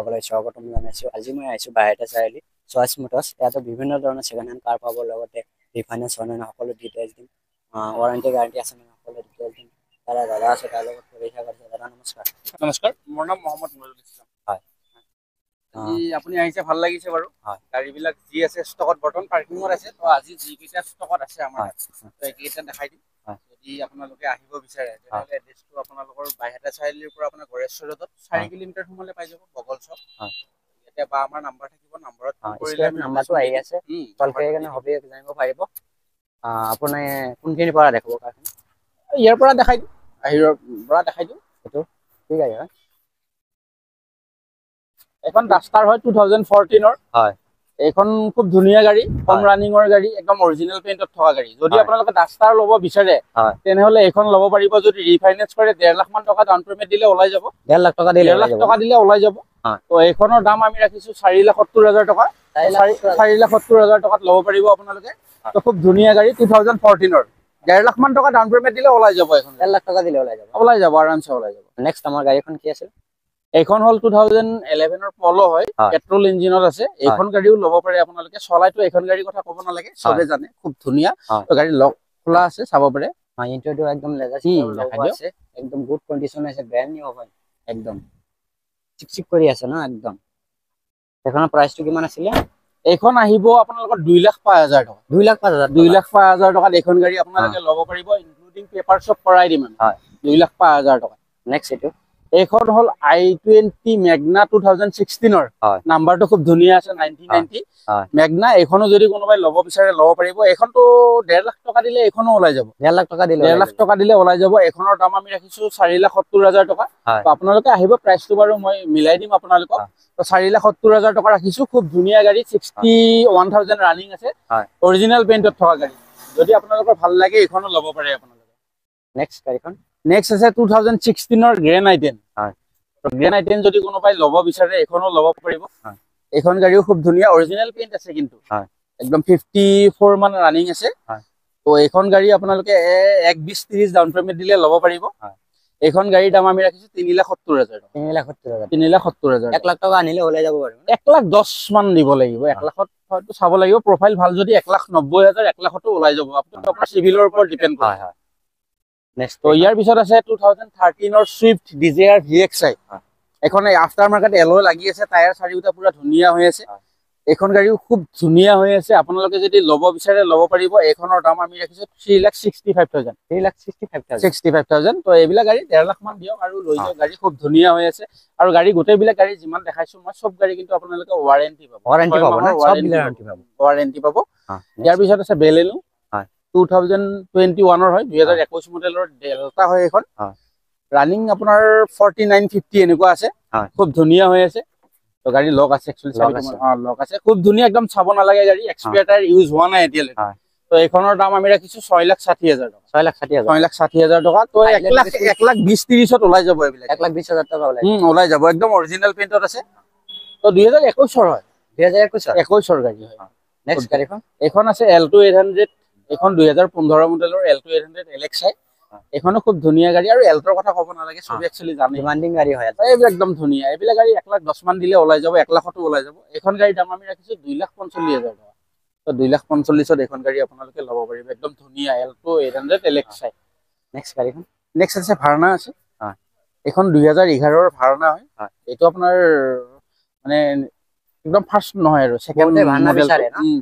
সকলে স্বাগতম জনাইছো। আজি মই আহিছো বাহিৰতে চাৰিআলি চইচ মটৰ্ছ। ইয়াতে বিভিন্ন ধৰণৰ ছেকেণ্ড হেণ্ড কাৰ পাব, লগতে ৰিফাইনেন্স অন্যান্য সকলো ডিটেইলছ দিম। ৱাৰেণ্টি গাৰেণ্টি আছে মানে সকলো ডিটেইলছ দিম। তাৰে দাদা আছে, তাৰ লগত পৰীক্ষা কৰিছে। দাদা নমস্কাৰ। নমস্কাৰ, মোৰ নাম মহম্মদ নুৰুল ইছলাম। হয়, আজি আপুনি আহিছে, ভাল লাগিছে বাৰু। হয়, গাড়ীবিলাক যি আছে ষ্টকত বৰ্তমান পাৰ্কিঙত আছে। তো আজি যিকেইটা ষ্টকত আছে আমাৰ হয়, তো এইকেইটা দেখাই দিম। হয়, যদি আপোনালোকে আহিব বিচাৰে তেনেহ'লে এড্ৰেছটো আপোনালোকৰ বাহিৰতে চাৰিআলিৰ পৰা আপোনাৰ গড়েশ্বৰ ৰোডত 4 কিলোমিটাৰ সোমালে পাই যাব বগল চক। এতিয়া বা আমাৰ নাম্বাৰ থাকিব, নাম্বাৰত ফোন কৰিলে আমি নাম্বাৰটো আহি আছে, কল কৰি কেনে হবি জানিব পাৰিব। আপুনি কোনখিনিৰ পৰা দেখাব কাৰখন? ইয়াৰ পৰা দেখাই দিম, বাহিৰৰ পৰা দেখাই দিম। এইটো ঠিক আছে। হয়, এখন ডাষ্টাৰ হয় 2014-ৰ। হয়, এইখন খুব ধুনীয়া গাড়ী, কম ৰানিঙৰ গাড়ী, একদম অৰিজিনেল পেইণ্টত থকা গাড়ী। যদি আপোনালোকে ডাষ্টাৰ ল'ব বিচাৰে তেনেহ'লে এইখন ল'ব পাৰিব। যদি ৰিফাইনেন্স কৰে 1.5 লাখ মান টকা ডাউন পেমেণ্ট দিলে ওলাই যাব। 1.5 লাখ টকা দিলে 1.5 লাখ টকা দিলে ওলাই যাব। তো এইখনৰ দাম আমি ৰাখিছো 4,70,000 টকা। 4,70,000 টকাত ল'ব পাৰিব আপোনালোকে। তো খুব ধুনীয়া গাড়ী 2014-ৰ। 1.5 লাখ মান টকা ডাউন পেমেণ্ট দিলে ওলাই যাব। এখন 1.5 লাখ টকা দিলে ওলাই যাব, আৰামছে ওলাই যাব। নেক্সট আমাৰ গাড়ীখন কি আছিল? এইখন হ'ল 2011-ৰ পলো হয়, পেট্ৰল ইঞ্জিনত আছে। এইখন গাড়ীও ল'ব পাৰে আপোনালোকে। চলাইতো এইখন গাড়ীৰ কথা ক'ব নালাগে, চবে জানে, খুব ধুনীয়া। তো গাড়ী লক খোলা আছে, চাব পাৰে। ইণ্টেৰিয়ৰটো একদম লেজাৰ আছে, একদম গুড কণ্ডিশ্যন আছে, ব্ৰেণ্ড নিউ হয় একদম। চিক কৰি আছে ন একদম। এইখনৰ প্ৰাইচটো কিমান আছিলে? এইখন আহিব আপোনালোকৰ 2,05,000 টকা। 2,05,000 টকাত এইখন গাড়ী আপোনালোকে ল'ব পাৰিব, ইনক্লুডিং পেপাৰ চব কৰাই দিম আমি। 2,05,000 টকা। নেক্সট এইখন হ'ল i20 মেগনা 2016-ৰ। নাম্বাৰটো খুব ধুনীয়া আছে, 1990 মেগনা। এইখনো যদি কোনোবাই ল'ব বিচাৰে ল'ব পাৰিব। এইখনতো 1.5 লাখ টকা দিলে এইখনো ওলাই যাব। 1.5 লাখ টকা দিলে 1.5 লাখ টকা দিলে ওলাই যাব। এইখনৰ দাম আমি ৰাখিছো 4,70,000 টকা। তো আপোনালোকে আহিব, প্ৰাইচটো বাৰু মই মিলাই দিম আপোনালোকক। তো 4,70,000 টকা ৰাখিছো। খুব ধুনীয়া গাড়ী, 61,000 ৰানিং আছে, অৰিজিনেল পেইণ্টত থকা গাড়ী। যদি আপোনালোকৰ ভাল লাগে এইখনো ল'ব পাৰে আপোনালোকে। নেক্সট গাড়ীখন নেক্সট আছে 2016-ৰ গ্ৰেণ্ড i10। গ্ৰেণ্ড i10 যদি কোনোবাই ল'ব বিচাৰে এইখনো ল'ব পাৰিব। এইখন গাড়ীও খুব ধুনীয়া, অৰিজিনেল পেইণ্ট আছে কিন্তু একদম 54 মান ৰানিং আছে। তো এইখন গাড়ী আপোনালোকে 1,20,30 ডাউন পেমেণ্ট দিলে ল'ব পাৰিব। এইখন গাড়ীৰ দাম আমি ৰাখিছো 3,70,000 টকা। 3,70,000 1 লাখ টকা আনিলে ওলাই যাব বাৰু। 1,10,000 মান দিব লাগিব। 1 লাখত হয়তো চাব লাগিব, প্ৰফাইল ভাল যদি 1,90,000 1 লাখতো ওলাই যাব। আপোনাৰ চিভিলৰ ওপৰত ডিপেণ্ড কৰে। নেক্সট তো ইয়াৰ পিছত আছে 2013-ৰ চুইফট ডিজায়াৰ VXI। এখন আফটাৰ মাৰ্কেট এলয় লাগি আছে, টায়াৰ চাৰিওটা পুৰা ধুনীয়া হৈ আছে। এইখন গাড়ীও খুব ধুনীয়া হৈ আছে। আপোনালোকে যদি ল'ব বিচাৰে ল'ব পাৰিব। এইখনৰ দাম আমি ৰাখিছো 3,65,000। 3,65,000। তো এইবিলাক গাড়ী 1.5 লাখ মান দিয়ক আৰু লৈ যাওক। গাড়ী খুব ধুনীয়া হৈ আছে। আৰু গাড়ী গোটেইবিলাক গাড়ী যিমান দেখাইছো মই, চব গাড়ী কিন্তু আপোনালোকে ৱাৰেণ্টি পাব। ৱাৰেণ্টি পাব। ইয়াৰ পিছত আছে বেলেনো 2021-ৰ হয়, 2021 মডেলৰ ডেল্টা হয় এইখন। ৰানিং আপোনাৰ 4950 এনেকুৱা আছে, খুব ধুনীয়া হৈ আছে। তো গাড়ী লক আছে, একচুৱেলি লক আছে, খুব ধুনীয়া, একদম চাব নালাগে। গাড়ী এক্সপায়াৰ টায়াৰ ইউজ হোৱা নাই এতিয়ালৈকে। তো এইখনৰ দাম আমি ৰাখিছো 6,60,000 টকা। 6,60,000 টকা। তো 1,20,30-ত ওলাই যাব। এইবিলাক 1,20,000 টকা ওলাই যাব, একদম অৰিজিনেল পেইণ্টত আছে। তো 2021-ৰ হয়, 2021-ৰ গাড়ী হয়। নেক্সট গাড়ীখন এইখন আছে Alto 800। এইখন 2015 মডেলৰ Alto 800 LXI। এইখনো খুব ধুনীয়া গাড়ী, আৰু এল্টৰ কথা ক'ব নালাগে, চবে একচুৱেলি জানে। ডিমান্ডিং গাড়ী হয়, এইবিলাক একদম ধুনীয়া। এইবিলাক গাড়ী 1,10,000 মান দিলে ওলাই যাব, 1 লাখতো ওলাই যাব। এইখন গাড়ীৰ দাম আমি ৰাখিছো 2,45,000 টকা। তো 2,45,000-ত এইখন গাড়ী আপোনালোকে ল'ব পাৰিব। একদম ধুনীয়া Alto 800 LXI। নেক্সট গাড়ীখন নেক্সট আছে ভাৰ্না আছে। এইখন 2011-ৰ ভাৰ্না হয়। এইটো আপোনাৰ মানে একদম ফাৰ্ষ্ট নহয় আৰু সেকেন্ড মডেল।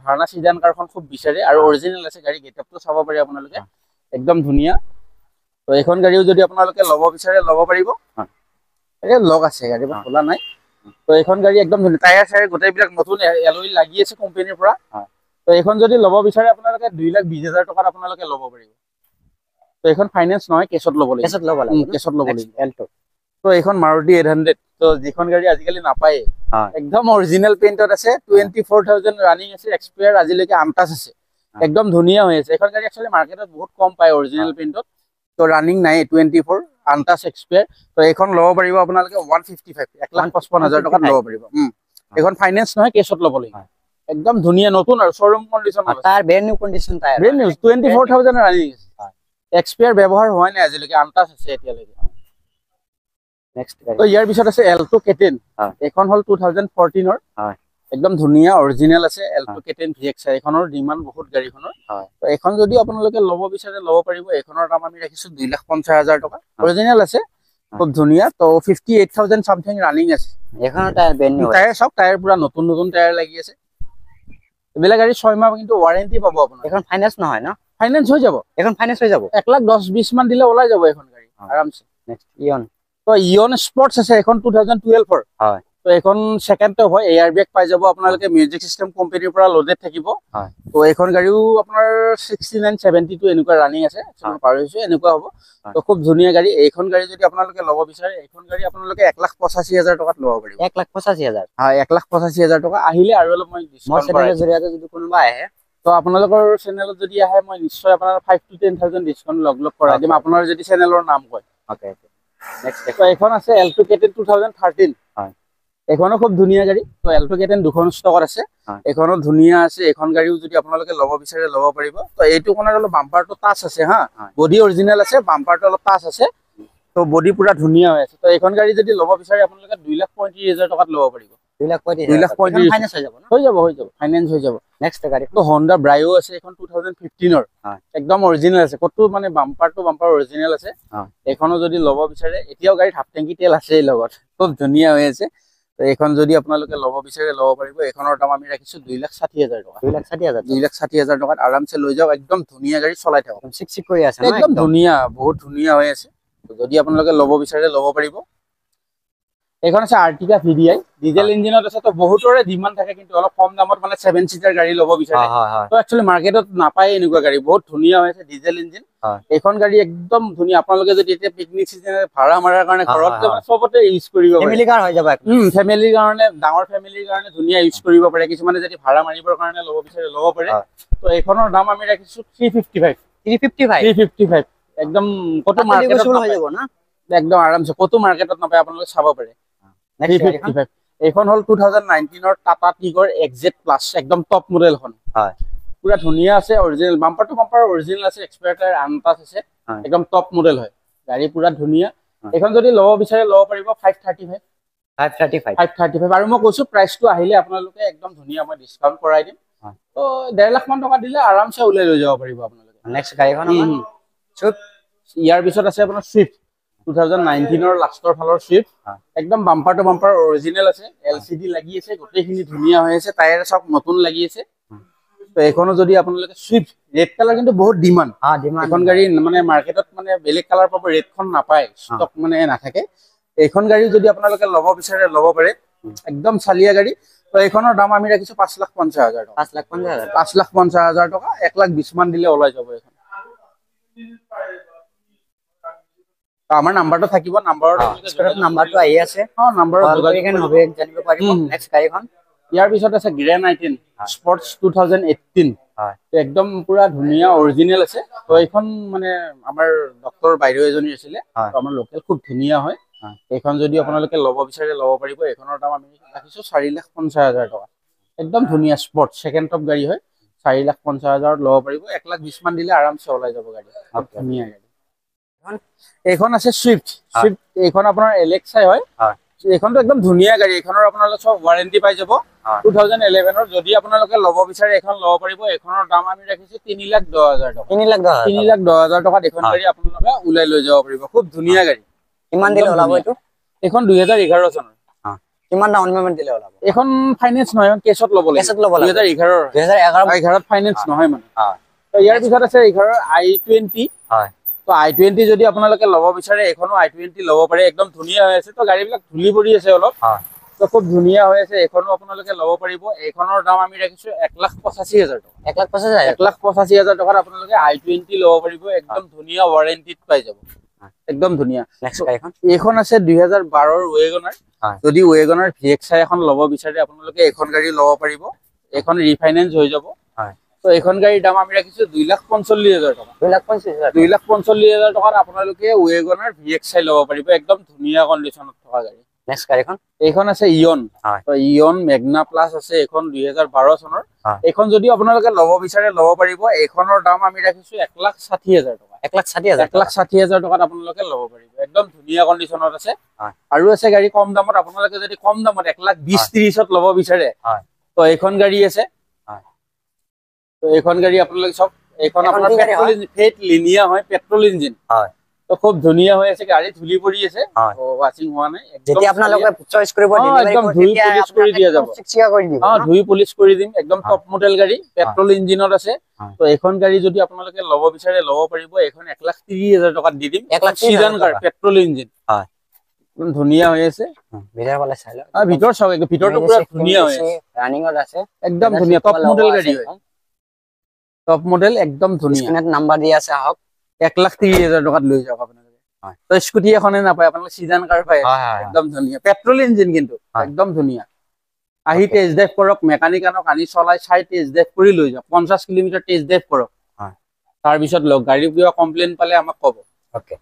ভাৰ্না সিডান কাৰখন খুব বিচাৰে, আৰু অৰিজিনেল আছে। গাড়ী গেটআপটো চাব পাৰে আপোনালোকে, একদম ধুনীয়া। তো এইখন গাড়ীও যদি আপোনালোকে ল'ব বিচাৰে ল'ব পাৰিব। এই লক আছে, গাড়ীবোৰ খোলা নাই। তো এইখন গাড়ী একদম ধুনীয়া, টায়াৰ চায়াৰ গোটেইবিলাক নতুন এলয় লাগি আছে কোম্পানীৰ পৰা। তো এইখন যদি ল'ব বিচাৰে আপোনালোকে 2,20,000 টকাত আপোনালোকে ল'ব পাৰিব। তো এইখন ফাইনেন্স নহয়, কেছত ল'ব লাগিব। কেছত ল'ব লাগিব। তো এইখন মাৰুতি 800। তো যিখন গাড়ী আজিকালি নাপায়, একদম অৰিজিনেল পেইণ্টত আছে, 24,000 ৰানিং আছে, এক্সপায়াৰ আজিলৈকে আনটাচ আছে, একদম ধুনীয়া হৈ আছে। এইখন গাড়ী একচুৱেলি মাৰ্কেটত বহুত কম পায় অৰিজিনেল পেইণ্টত। তো ৰানিং নাই, 24 আনটাচ এক্সপায়াৰ। তো এইখন ল'ব পাৰিব আপোনালোকে 1,55,000 1,55,000 টকাত ল'ব পাৰিব। এইখন ফাইনেন্স নহয়, কেছত ল'ব লাগিব। একদম ধুনীয়া, নতুন আৰু showroom condition. Tyre brand new condition, tyre brand new, 24,000 running আছে, এক্সপায়াৰ ব্যৱহাৰ হোৱা নাই আজিলৈকে, আনটাচ আছে এতিয়ালৈকে। নেক্সট গাড়ী তো ইয়াৰ পিছত আছে এল্টো K10 হয় এখন হল 2014 ৰ হয় একদম ধুনীয়া অৰিজিনেল আছে এল্টো K10 VXI এখনৰ ডিমান্ড বহুত গাড়ীখনৰ হয় তো এখন যদি আপোনালোকে ল'ব বিচাৰে ল'ব পাৰিব এখনৰ দাম আমি ৰাখিছো 2,50,000 টকা অৰিজিনেল আছে খুব ধুনীয়া তো 58,000 সামথিং ৰানিং আছে এখনৰ টায়াৰ ব্ৰেণ্ড নিউ টায়াৰ সব টায়াৰ পুৰা নতুন নতুন টায়াৰ লাগি আছে এবেলা গাড়ী 6 মাহ কিন্তু ওয়াৰেন্টি পাব আপোনাৰ এখন ফাইনান্স নহয় ন ফাইনান্স হৈ যাব এখন ফাইনান্স হৈ যাব 1,10,20 মান দিলে ওলাই যাব এখন গাড়ী আৰামছে নেক্সট ইয়ন তো ইয়ন স্পৰ্টছ আছে এখন 2012 ৰ হয় তো এখন সেকেন্ড টপ হয় এয়াৰ বেগ পাই যাব আপোনালোকে মিউজিক সিস্টেম কোম্পানীৰ পৰা লোডেড থাকিব হয় তো এখন গাড়ীও আপোনাৰ 69 72 এনেকুৱা ৰানিং আছে চলো পাৰ হৈছে এনেকুৱা হ'ব তো খুব ধুনীয়া গাড়ী এইখন গাড়ী যদি আপোনালোকে ল'ব বিচাৰে এইখন গাড়ী আপোনালোকে 1,85,000 টকাত ল'ব পাৰিব 1,85,000 হয় 1,85,000 টকা আহিলে আৰু অলপ মই মোৰ ডিসকাউন্ট চেনেলৰ জৰিয়তে যদি কোনোবা আহে তো আপোনালোকৰ চেনেলত যদি আহে মই নিশ্চয় আপোনাৰ 5 to 10,000 ডিসকাউন্ট লগ কৰাই দিম আপোনাৰ যদি চেনেলৰ নাম কয় ওকে নেক্সট তো এখন আছে এল্টো K10 2013 হয় এখনো খুব ধুনীয়া গাড়ী তো এল্টো K10 দুখন ষ্টকত আছে এখনো ধুনীয়া আছে এখন গাড়ীও যদি আপোনালোকে ল'ব বিচাৰে ল'ব পাৰিব তো এইটো কোণৰ অলপ বাম্পাৰটো টাচ আছে হা বডি অৰিজিনেল আছে বাম্পাৰটো অলপ টাচ আছে তো বডি পুৰা ধুনীয়া হৈ আছে তো এইখন গাড়ী যদি ল'ব বিচাৰে আপোনালোকে 2,35,000 টকাত ল'ব পাৰিব 2,35,000 ফাইনান্স হৈ যাব ন হৈ যাব ফাইনান্স হৈ যাব নেক্সট গাড়ী তো Honda Brio আছে এখন 2015 ৰ একদম অৰিজিনেল আছে কত মানে বাম্পাৰটো বাম্পাৰ অৰিজিনেল আছে এখনো যদি ল'ব বিচাৰে এতিয়াও গাড়ীত হাফ টেংকি তেল আছে লগত খুব ধুনীয়া হৈ আছে তো এখন যদি আপোনালোকে ল'ব বিচাৰে ল'ব পাৰিব এখনৰ দাম আমি ৰাখিছো 2,60,000 টকা 2,60,000 টকাত আৰামছে লৈ যাওক একদম ধুনীয়া গাড়ী চলাই থাকক চিক কৰি আছে একদম ধুনীয়া বহুত ধুনীয়া হৈ আছে যদি আপোনালোকে ল'ব বিচাৰে ল'ব পাৰিব এখন আছে Artica VDI ডিজেল ইঞ্জিনত আছে তো বহুতৰে ডিমান্ড থাকে কিন্তু অলপ কম দামত মানে 7 সিটাৰ গাড়ী ল'ব বিচাৰে তো একচুয়ালি মাৰ্কেটত নাপায় এনেকুৱা গাড়ী বহুত ধুনীয়া হৈ আছে ডিজেল ইঞ্জিন এখন গাড়ী একদম ধুনীয়া আপোনালোকে যদি এতিয়া পিকনিক সিজনে ভাড়া মাৰাৰ কাৰণে ঘৰত মানে সবতে ইউজ কৰিব পাৰে ফ্যামিলি কাৰ হৈ যাব ফ্যামিলিৰ কাৰণে ডাঙৰ ফ্যামিলিৰ কাৰণে ধুনীয়া ইউজ কৰিব পাৰে কিছুমানে যদি ভাড়া মাৰিবৰ কাৰণে ল'ব বিচাৰে ল'ব পাৰে তো এখনৰ দাম আমি ৰাখিছো 355 একদম কত মাৰ্কেটত হৈ যাব না একদম আৰামছে কত মাৰ্কেটত নাপায় আপোনালোকে চাব পাৰে 355 এখন হল 2019 ৰ টাটা টিগৰ XZ প্লাস একদম টপ মডেল খন হয় পুৰা ধুনীয়া আছে original bumper to bumper original আছে এক্সপায়াৰ টায়াৰ আনটাচ আছে একদম টপ মডেল হয় গাড়ী পুৰা ধুনীয়া এখন যদি ল'ব বিচাৰে ল'ব পাৰিব 535 আৰু মই কৈছো প্ৰাইচটো আহিলে আপোনালোকে একদম ধুনীয়া মই ডিসকাউন্ট কৰাই দিম তো 1.5 লাখ মান টকা দিলে আৰামছে উলাই লৈ যাব পাৰিব আপোনালোকে নেক্সট গাড়ীখন সুইফট ইয়াৰ পিছত আছে আপোনাৰ সুইফট 2019 ৰ লাষ্টৰ ফালৰ সুইফট একদম বাম্পাৰ টু বাম্পাৰ অৰিজিনেল আছে LCD লাগি আছে গোটেইখিনি ধুনীয়া হৈ আছে টায়াৰ সব নতুন লাগি আছে তো এখনো যদি আপোনালোকে সুইফট ৰেড কালাৰ কিন্তু বহুত ডিমান্ড এখন গাড়ী মানে মাৰ্কেটত মানে বেলেগ কালাৰ পাব ৰেড খন নাপায় ষ্টক মানে নাথাকে এখন গাড়ী যদি আপোনালোকে ল'ব বিচাৰে ল'ব পাৰে একদম চালিয়া গাড়ী তো এখনৰ দাম আমি ৰাখিছো 5,50,000 টকা 5,50,000 টকা 1,20,000 মান দিলে ওলাই যাব এখন আমাৰ নাম্বাৰটো থাকিব নাম্বাৰটো আহি আছে নাম্বাৰত যোগাযোগ হবে জানিব পাৰিব নেক্সট গাড়ীখন ইয়াৰ পিছত আছে গ্ৰেণ্ড i10 স্পৰ্টছ 2018 একদম পুৰা ধুনীয়া অৰিজিনেল আছে তো এইখন মানে আমাৰ ডক্টৰ বাইদেউ এজনী আছিলে তো আমাৰ লোকেল খুব ধুনীয়া হয় এইখন যদি আপোনালোকে ল'ব বিচাৰে ল'ব পাৰিব এইখনৰ দাম আমি ৰাখিছো 4,50,000 টকা একদম ধুনীয়া স্পৰ্টছ সেকেন্ড টপ গাড়ী হয় 4,50,000 ল'ব পাৰিব 1,20,000 মান দিলে আৰামছে ওলাই যাব গাড়ী ধুনীয়া গাড়ী এখন আছে সুইফট এইখন আপোনাৰ LXI হয় এইখনটো একদম ধুনীয়া গাড়ী এইখনৰ আপোনালোকে সব ওয়াৰেন্টি পাই যাব 2011 ৰ যদি আপোনালোকে ল'ব বিচাৰে এখন ল'ব পাৰিব এইখনৰ দাম আমি ৰাখিছো 3,10,000 টকা 3,10,000 টকা এখন গাড়ী আপোনালোকে উলাই লৈ যাব পাৰিব খুব ধুনীয়া গাড়ী কিমান দিলে ওলাব এইটো এখন 2011 চনৰ কিমান ডাউন পেমেন্ট দিলে ওলাব এখন ফাইনান্স নহয় কেছত ল'ব লাগিব 2011 ত ফাইনান্স নহয় মানে তো ইয়াৰ পিছত আছে 11 i20 হয় তো i20 যদি আপোনালোকে ল'ব বিচাৰে এখনো i20 ল'ব পাৰে একদম ধুনীয়া হৈ আছে তো গাড়ীবিলাক ধুলি পৰি আছে অলপ তো খুব ধুনীয়া হৈ আছে এখনো আপোনালোকে ল'ব পাৰিব এখনৰ দাম আমি ৰাখিছো 1,85,000 টকা 1,85,000 টকাত আপোনালোকে i20 ল'ব পাৰিব একদম ধুনীয়া ওয়াৰেন্টিত পাই যাব একদম ধুনীয়া নেক্সট গাড়ীখন এইখন আছে 2012 ৰ ওয়েগনাৰ যদি ওয়েগনাৰ VXI এখন ল'ব বিচাৰে আপোনালোকে এখন গাড়ী ল'ব পাৰিব এখন ৰিফাইনেন্স হৈ যাব তো এখন গাড়ীৰ দাম আমি ৰাখিছো 2,45,000 টকা 2,45,000 টকাত আপোনালোকে ওয়েগনাৰ VXI ল'ব পাৰিব একদম ধুনীয়া কন্ডিশনত থকা গাড়ী নেক্সট গাড়ীখন এইখন আছে ইয়ন তো ইয়ন মেগনা প্লাস আছে এখন 2012 চনৰ এখন যদি আপোনালোকে ল'ব বিচাৰে ল'ব পাৰিব এখনৰ দাম আমি ৰাখিছো 1,60,000 টকা 1,60,000 1,60,000 টকাত আপোনালোকে ল'ব পাৰিব একদম ধুনীয়া কণ্ডিশ্যনত আছে আৰু আছে গাড়ী কম দামত আপোনালোকে যদি কম দামত 1,20,30,000ত ল'ব বিচাৰে তো এইখন গাড়ী আছে তো এইখন গাড়ী আপোনালোকে সব এইখন আপোনাৰ পেট্ৰল ফেট লিনিয়া হয় পেট্ৰল ইঞ্জিন তো খুব ধুনীয়া হৈ আছে গাড়ী ধুলি পৰি আছে তো ওয়াচিং হোৱা নাই যেতি আপোনালোকে চইচ কৰিব একদম ধুই পলিশ কৰি দিয়া যাব ধুই পলিশ কৰি দিম একদম টপ মডেল গাড়ী পেট্ৰল ইঞ্জিনত আছে তো এইখন গাড়ী যদি আপোনালোকে ল'ব বিচাৰে ল'ব পাৰিব এইখন 1,30,000 টকাত দি দিম সিডান কাৰ পেট্ৰল ইঞ্জিন একদম ধুনীয়া হৈ আছে ভিতৰ ফালে চাই লওক ভিতৰ চাওক ভিতৰটো পুৰা ধুনীয়া হৈ আছে ৰানিংত আছে একদম ধুনীয়া টপ মডেল গাড়ী হয় টপ মডেল একদম ধুনীয়া স্ক্ৰিনত নাম্বাৰ দি আছে আহক 1,30,000 টকাত লৈ যাওক আপোনালোকে তো স্কুটি এখনে নাপায় আপোনালোকে সিডান কাৰ পায় একদম ধুনীয়া পেট্ৰল ইঞ্জিন কিন্তু একদম ধুনীয়া আহি টেষ্ট ড্ৰাইভ কৰক মেকানিক আনক আনি চলাই চাই টেষ্ট ড্ৰাইভ কৰি লৈ যাওক 50 কিলোমিটাৰ টেষ্ট ড্ৰাইভ কৰক তাৰ পিছত লওক গাড়ী কিবা কমপ্লেইন পালে আমাক ক'ব ওকে